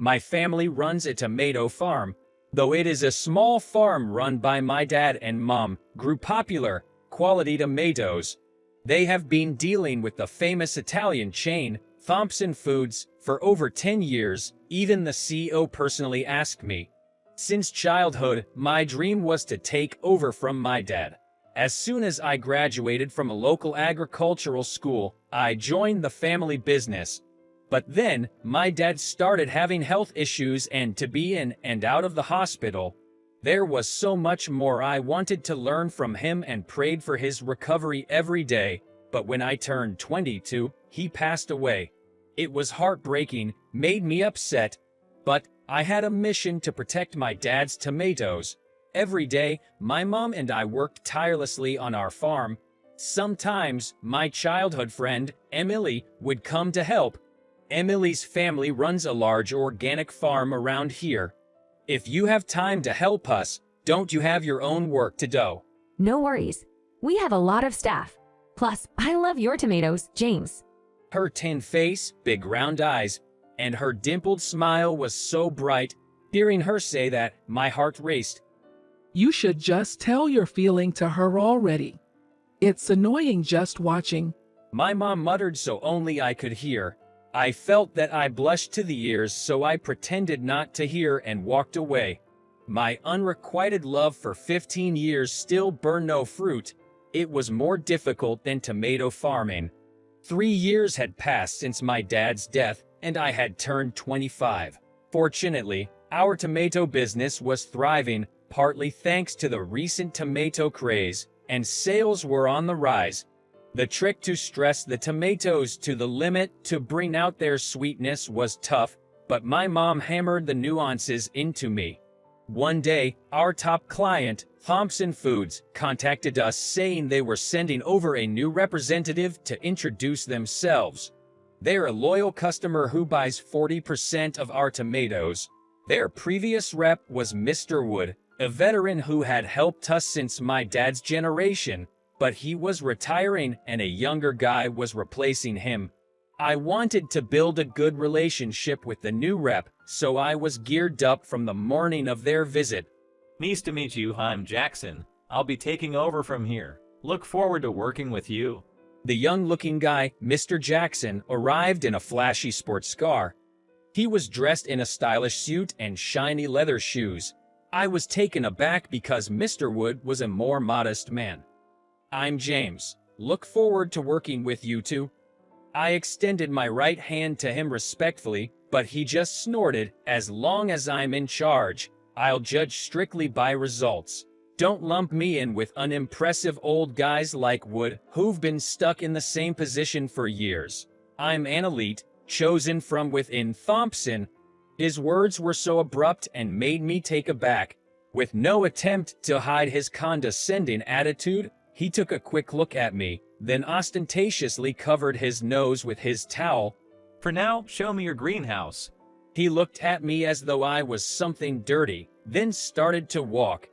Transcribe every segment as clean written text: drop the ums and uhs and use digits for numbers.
My family runs a tomato farm. Though it is a small farm run by my dad and mom, grew popular, quality tomatoes. They have been dealing with the famous Italian chain, Thompson Foods, for over 10 years. Even the CEO personally asked me. Since childhood, my dream was to take over from my dad. As soon as I graduated from a local agricultural school, I joined the family business. But then, my dad started having health issues, and to be in and out of the hospital, there was so much more I wanted to learn from him and prayed for his recovery every day. But when I turned 22, he passed away. It was heartbreaking, made me upset, but I had a mission to protect my dad's tomatoes. Every day, my mom and I worked tirelessly on our farm. Sometimes, my childhood friend, Emily, would come to help. Emily's family runs a large organic farm around here. If you have time to help us, don't you have your own work to do? No worries. We have a lot of staff. Plus, I love your tomatoes, James. Her tan face, big round eyes, and her dimpled smile was so bright. Hearing her say that, my heart raced. You should just tell your feeling to her already. It's annoying just watching. My mom muttered so only I could hear. I felt that I blushed to the ears, so I pretended not to hear and walked away. My unrequited love for 15 years still bore no fruit. It was more difficult than tomato farming. 3 years had passed since my dad's death, and I had turned 25. Fortunately, our tomato business was thriving, partly thanks to the recent tomato craze, and sales were on the rise. The trick to stress the tomatoes to the limit to bring out their sweetness was tough, but my mom hammered the nuances into me. One day, our top client, Thompson Foods, contacted us saying they were sending over a new representative to introduce themselves. They're a loyal customer who buys 40% of our tomatoes. Their previous rep was Mr. Wood, a veteran who had helped us since my dad's generation, but he was retiring and a younger guy was replacing him. I wanted to build a good relationship with the new rep, so I was geared up from the morning of their visit. Nice to meet you, I'm Jackson. I'll be taking over from here. Look forward to working with you. The young-looking guy, Mr. Jackson, arrived in a flashy sports car. He was dressed in a stylish suit and shiny leather shoes. I was taken aback because Mr. Wood was a more modest man. I'm James. Look forward to working with you two. I extended my right hand to him respectfully, but he just snorted. As long as I'm in charge, I'll judge strictly by results. Don't lump me in with unimpressive old guys like Wood, who've been stuck in the same position for years. I'm an elite, chosen from within Thompson. His words were so abrupt and made me take aback. With no attempt to hide his condescending attitude, he took a quick look at me, then ostentatiously covered his nose with his towel. For now, show me your greenhouse. He looked at me as though I was something dirty, then started to walk.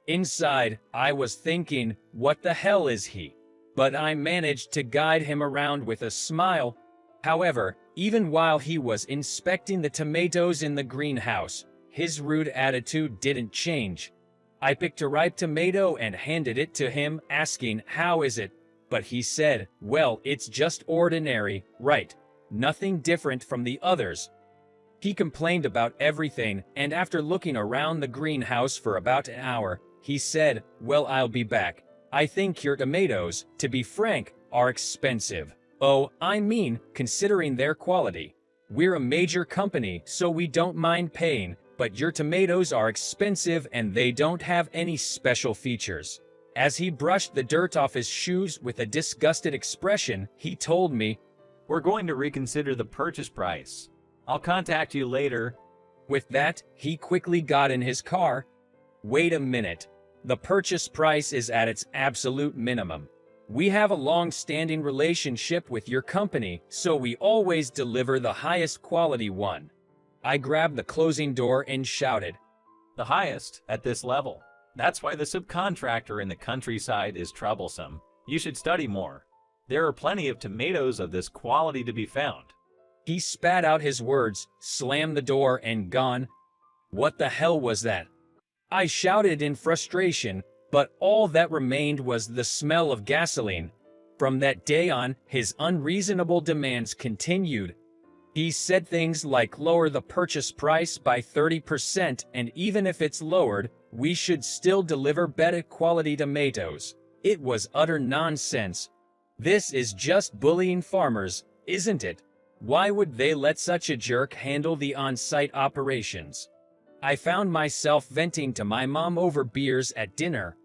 Inside, I was thinking, what the hell is he? But I managed to guide him around with a smile. However, even while he was inspecting the tomatoes in the greenhouse, his rude attitude didn't change. I picked a ripe tomato and handed it to him, asking, "How is it?" But he said, "Well, it's just ordinary, right? Nothing different from the others." He complained about everything, and after looking around the greenhouse for about an hour, he said, "Well, I'll be back. I think your tomatoes, to be frank, are expensive. Oh, I mean, considering their quality. We're a major company, so we don't mind paying, but your tomatoes are expensive and they don't have any special features." As he brushed the dirt off his shoes with a disgusted expression, he told me, "We're going to reconsider the purchase price. I'll contact you later." With that, he quickly got in his car. Wait a minute. The purchase price is at its absolute minimum. We have a long-standing relationship with your company, so we always deliver the highest quality one. I grabbed the closing door and shouted, "The highest at this level. That's why the subcontractor in the countryside is troublesome. You should study more. There are plenty of tomatoes of this quality to be found." He spat out his words, slammed the door, and gone. What the hell was that? I shouted in frustration, but all that remained was the smell of gasoline. From that day on, his unreasonable demands continued. He said things like lower the purchase price by 30%, and even if it's lowered, we should still deliver better quality tomatoes. It was utter nonsense. This is just bullying farmers, isn't it? Why would they let such a jerk handle the on-site operations? I found myself venting to my mom over beers at dinner.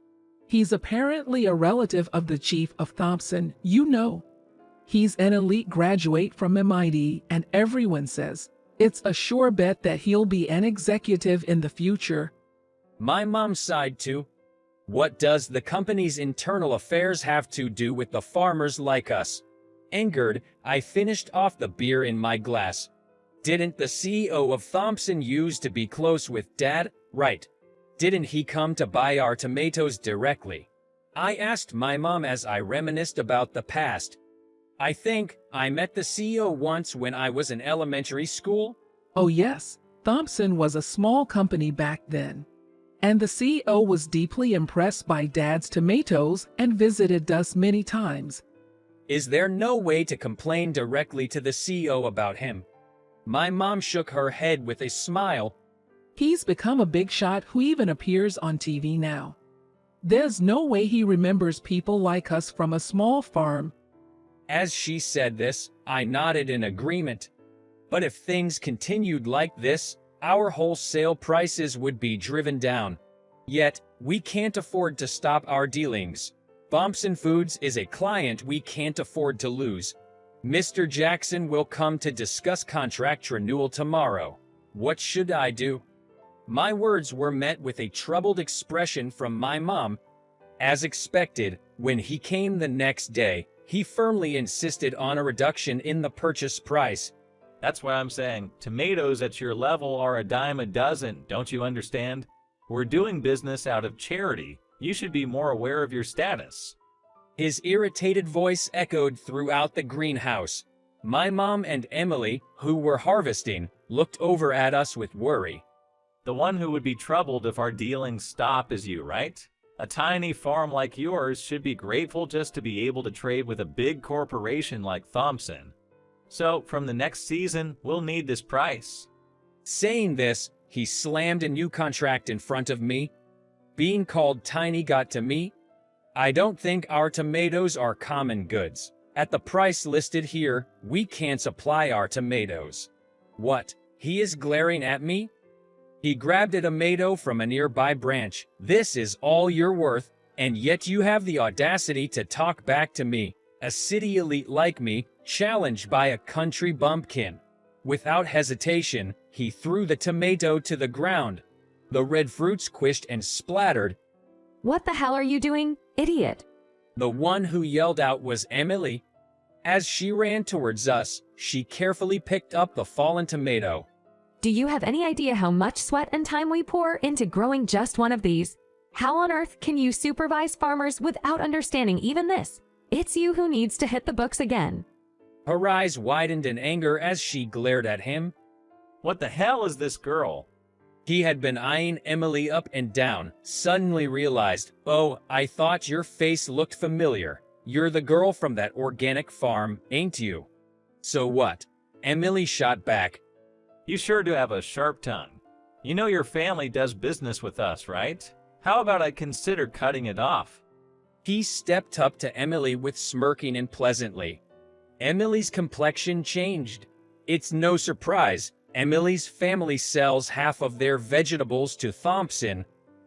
He's apparently a relative of the chief of Thompson, you know. He's an elite graduate from MIT, and everyone says it's a sure bet that he'll be an executive in the future. My mom sighed too. What does the company's internal affairs have to do with the farmers like us? Angered, I finished off the beer in my glass. Didn't the CEO of Thompson used to be close with Dad, right? Didn't he come to buy our tomatoes directly? I asked my mom as I reminisced about the past. I think I met the CEO once when I was in elementary school. Oh yes, Thompson was a small company back then. And the CEO was deeply impressed by Dad's tomatoes and visited us many times. Is there no way to complain directly to the CEO about him? My mom shook her head with a smile. He's become a big shot who even appears on TV now. There's no way he remembers people like us from a small farm. As she said this, I nodded in agreement. But if things continued like this, our wholesale prices would be driven down. Yet, we can't afford to stop our dealings. Thompson Foods is a client we can't afford to lose. Mr. Jackson will come to discuss contract renewal tomorrow. What should I do? My words were met with a troubled expression from my mom. As expected, when he came the next day, he firmly insisted on a reduction in the purchase price. That's why I'm saying tomatoes at your level are a dime a dozen, don't you understand? We're doing business out of charity. You should be more aware of your status. His irritated voice echoed throughout the greenhouse. My mom and Emily, who were harvesting, looked over at us with worry. The one who would be troubled if our dealings stop is you, right? A tiny farm like yours should be grateful just to be able to trade with a big corporation like Thompson. So, from the next season, we'll need this price. Saying this, he slammed a new contract in front of me. Being called tiny got to me. I don't think our tomatoes are common goods. At the price listed here, we can't supply our tomatoes. What? He is glaring at me? He grabbed a tomato from a nearby branch. This is all you're worth, and yet you have the audacity to talk back to me, a city elite like me, challenged by a country bumpkin. Without hesitation, he threw the tomato to the ground. The red fruit squished and splattered. What the hell are you doing, idiot? The one who yelled out was Emily. As she ran towards us, she carefully picked up the fallen tomato. Do you have any idea how much sweat and time we pour into growing just one of these? How on earth can you supervise farmers without understanding even this? It's you who needs to hit the books again. Her eyes widened in anger as she glared at him. What the hell is this girl? He had been eyeing Emily up and down, suddenly realized, oh, I thought your face looked familiar. You're the girl from that organic farm, ain't you? So what? Emily shot back. You sure do have a sharp tongue. You know your family does business with us, right? How about I consider cutting it off? He stepped up to Emily with smirking and pleasantly. Emily's complexion changed. It's no surprise. Emily's family sells half of their vegetables to Thompson.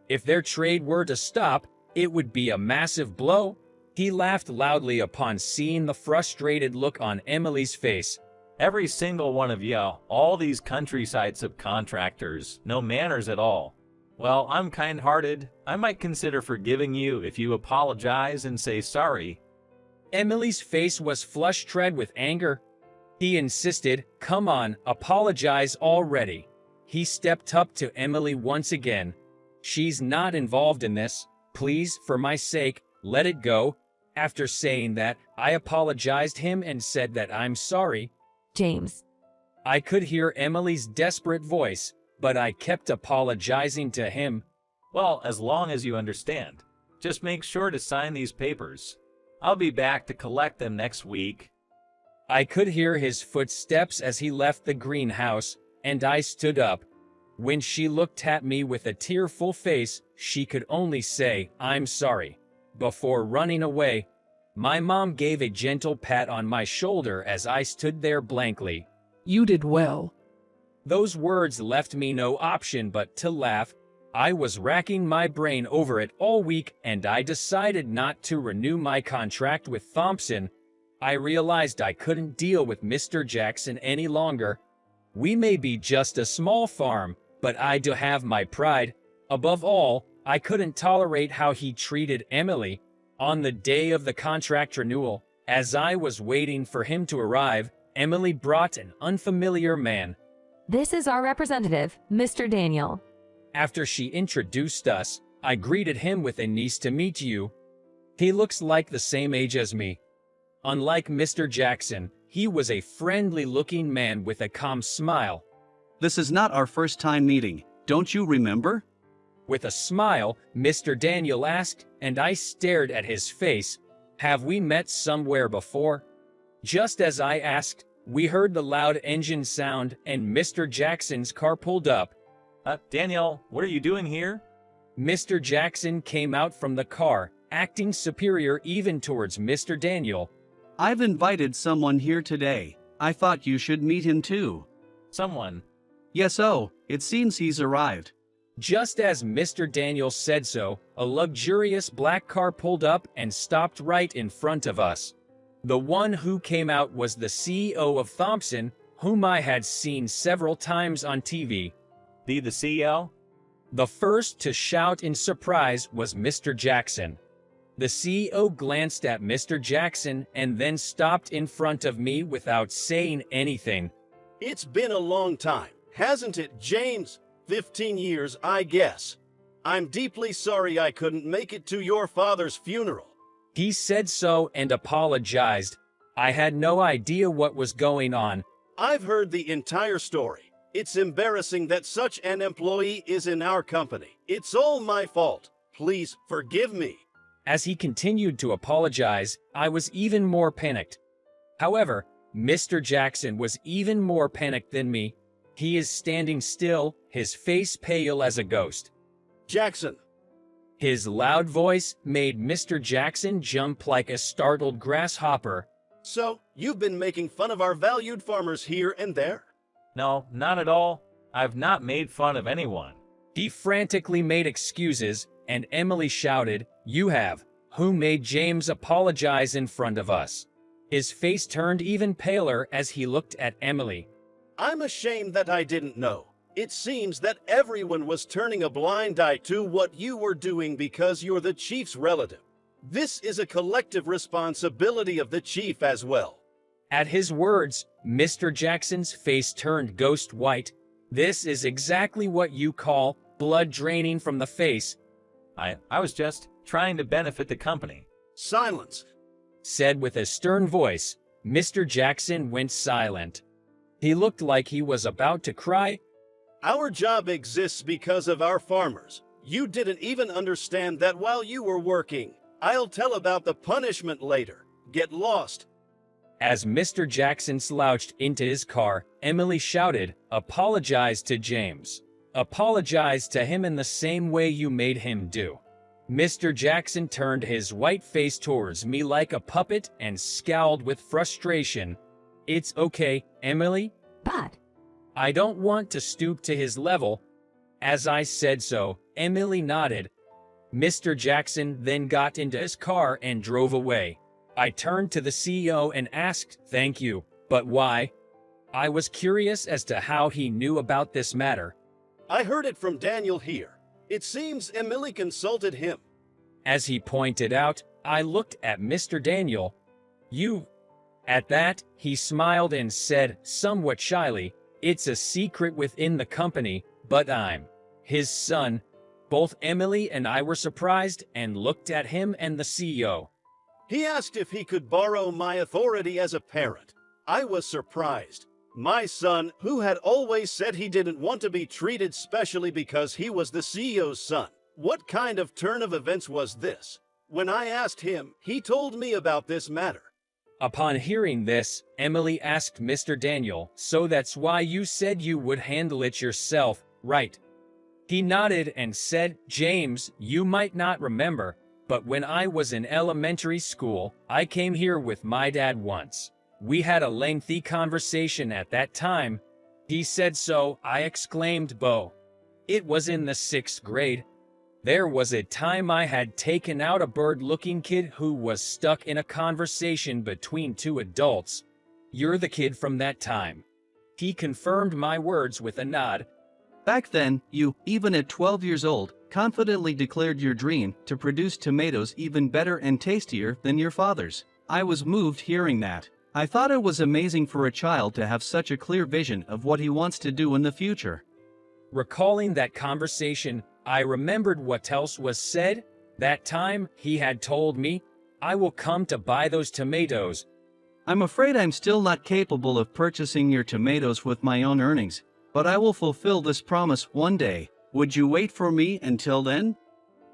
If their trade were to stop, it would be a massive blow. He laughed loudly upon seeing the frustrated look on Emily's face. Every single one of you, all these countryside subcontractors, no manners at all. Well, I'm kind-hearted. I might consider forgiving you if you apologize and say sorry. Emily's face was flushed red with anger. He insisted, come on, apologize already. He stepped up to Emily once again. She's not involved in this. Please, for my sake, let it go. After saying that, I apologized him and said that I'm sorry. James, I could hear Emily's desperate voice, but I kept apologizing to him. Well, as long as you understand. Just make sure to sign these papers. I'll be back to collect them next week. I could hear his footsteps as he left the greenhouse, and I stood up. When she looked at me with a tearful face, she could only say, "I'm sorry." Before running away, my mom gave a gentle pat on my shoulder as I stood there blankly. You did well. Those words left me no option but to laugh. I was racking my brain over it all week, and I decided not to renew my contract with Thompson. I realized I couldn't deal with Mr. Jackson any longer. We may be just a small farm, but I do have my pride. Above all, I couldn't tolerate how he treated Emily. On the day of the contract renewal, as I was waiting for him to arrive, Emily brought an unfamiliar man. This is our representative, Mr. Daniel. After she introduced us, I greeted him with a "nice to meet you." He looks like the same age as me. Unlike Mr. Jackson, he was a friendly-looking man with a calm smile. This is not our first time meeting, don't you remember? With a smile, Mr. Daniel asked, and I stared at his face. Have we met somewhere before? Just as I asked, we heard the loud engine sound, and Mr. Jackson's car pulled up. Daniel, what are you doing here? Mr. Jackson came out from the car, acting superior even towards Mr. Daniel. I've invited someone here today. I thought you should meet him too. Someone. Yes, oh, it seems he's arrived. Just as Mr. Daniel said so, a luxurious black car pulled up and stopped right in front of us. The one who came out was the CEO of Thompson, whom I had seen several times on TV. The CEO? The first to shout in surprise was Mr. Jackson. The CEO glanced at Mr. Jackson and then stopped in front of me without saying anything. It's been a long time, hasn't it, James? 15 years, I guess. I'm deeply sorry I couldn't make it to your father's funeral. He said so and apologized. I had no idea what was going on. I've heard the entire story. It's embarrassing that such an employee is in our company. It's all my fault. Please forgive me. As he continued to apologize, I was even more panicked. However, Mr. Jackson was even more panicked than me. He is standing still, his face pale as a ghost. Jackson. His loud voice made Mr. Jackson jump like a startled grasshopper. So, you've been making fun of our valued farmers here and there? No, not at all. I've not made fun of anyone. He frantically made excuses, and Emily shouted, "You have." Who made James apologize in front of us. His face turned even paler as he looked at Emily. I'm ashamed that I didn't know. It seems that everyone was turning a blind eye to what you were doing because you're the chief's relative. This is a collective responsibility of the chief as well. At his words, Mr. Jackson's face turned ghost white. This is exactly what you call blood draining from the face. I was just trying to benefit the company. Silence, said with a stern voice. Mr. Jackson went silent. He looked like he was about to cry. Our job exists because of our farmers. You didn't even understand that while you were working. I'll tell about the punishment later. Get lost. As Mr. Jackson slouched into his car, Emily shouted, "Apologize to James. Apologize to him in the same way you made him do." Mr. Jackson turned his white face towards me like a puppet and scowled with frustration. "It's okay, Emily." But I don't want to stoop to his level. As I said so, Emily nodded. Mr. Jackson then got into his car and drove away. I turned to the CEO and asked, "Thank you, but why?" I was curious as to how he knew about this matter. I heard it from Daniel here. It seems Emily consulted him. As he pointed out, I looked at Mr. Daniel. "You?" At that, he smiled and said, somewhat shyly, "It's a secret within the company, but I'm his son." Both Emily and I were surprised and looked at him and the CEO. He asked if he could borrow my authority as a parent. I was surprised. My son, who had always said he didn't want to be treated specially because he was the CEO's son. What kind of turn of events was this? When I asked him, he told me about this matter. Upon hearing this, Emily asked Mr. Daniel, "So that's why you said you would handle it yourself, right?" He nodded and said, "James, you might not remember, but when I was in elementary school, I came here with my dad once. We had a lengthy conversation at that time." He said so, I exclaimed, "Bo." It was in the 6th grade. There was a time I had taken out a bird-looking kid who was stuck in a conversation between two adults. "You're the kid from that time." He confirmed my words with a nod. Back then, you, even at 12 years old, confidently declared your dream to produce tomatoes even better and tastier than your father's. I was moved hearing that. I thought it was amazing for a child to have such a clear vision of what he wants to do in the future. Recalling that conversation, I remembered what else was said. That time, he had told me, "I will come to buy those tomatoes." I'm afraid I'm still not capable of purchasing your tomatoes with my own earnings, but I will fulfill this promise one day. Would you wait for me until then?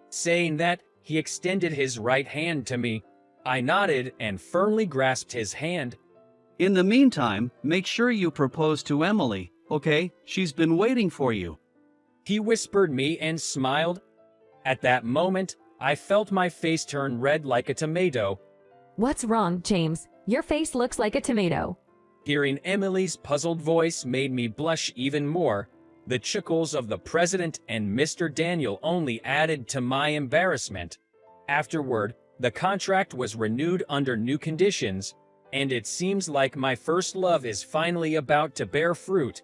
Saying that, he extended his right hand to me. I nodded and firmly grasped his hand. In the meantime, make sure you propose to Emily, okay? She's been waiting for you. He whispered me and smiled. At that moment, I felt my face turn red like a tomato. What's wrong, James? Your face looks like a tomato. Hearing Emily's puzzled voice made me blush even more. The chuckles of the president and Mr. Daniel only added to my embarrassment. Afterward, the contract was renewed under new conditions, and it seems like my first love is finally about to bear fruit.